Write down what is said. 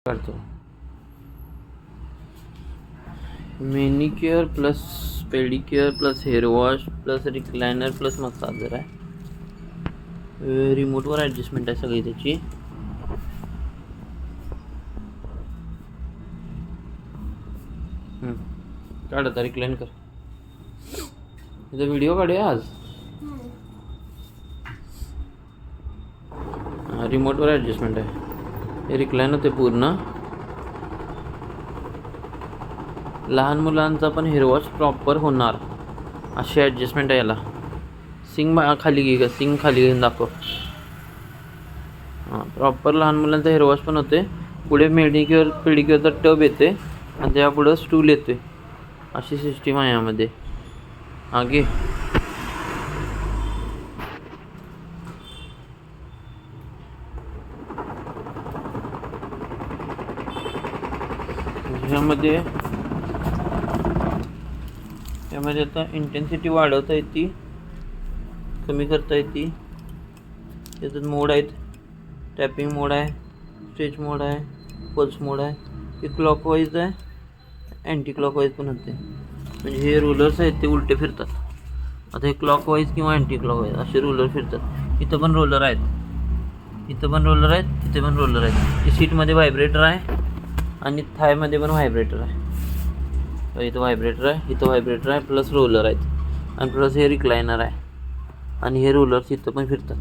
करतो. Manicure plus pedicure plus hair wash plus recliner plus massager आहे. रिमोटवर adjustment आहे सगळी त्याची. काढ आता, रिक्लाइन कर. तुझा व्हिडिओ काढूया आज. रिमोटवर ॲडजस्टमेंट आहे. हे रिक्लाइन होते पूर्ण. लहान मुलांचा पण हेअर वॉश प्रॉपर होणार अशी ॲडजस्टमेंट आहे याला. सिंग खाली घे का, सिंग खाली घेऊन दाखव. प्रॉपर लहान मुलांचा हेअर वॉश पण होते. पुढे मेडिक्युअर पेडिक्युअरचा टब येते आणि त्या पुढं स्टूल येते. अशी सिस्टीम आहे यामध्ये. आगे यामध्ये आता इंटेन्सिटी वाढवता येते, कमी करता येते. त्याच्यात मोड आहेत. टॅपिंग मोड आहे, स्ट्रेच मोड आहे, पल्स मोड आहे. हे क्लॉकवाईज आहे, अँटी क्लॉकवाईज पण होते. म्हणजे हे रोलर्स आहेत ते उलटे फिरतात. आता हे क्लॉकवाईज किंवा अँटी क्लॉकवाईज असे रोलर फिरतात. इथं पण रोलर आहेत, इथं पण रोलर आहेत, तिथे पण रोलर आहेत. सीटमध्ये व्हायब्रेटर आहे आणि थायमध्ये पण व्हायब्रेटर आहे. इथं व्हायब्रेटर आहे, इथं व्हायब्रेटर आहे, प्लस रोलर आहेत आणि प्लस हे रिक्लायनर आहे. आणि हे रोलर्स इथं पण फिरतात.